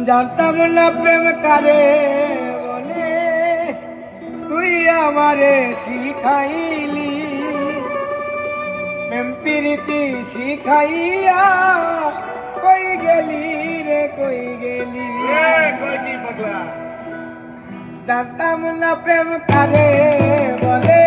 জানতাম না প্রেম কারে বলে, তুই আমারে শিখাইলি প্রেম প্রীতি শিখাইয়া। কই গেলি রে কই গেলি, জানতাম না প্রেম কারে বলে,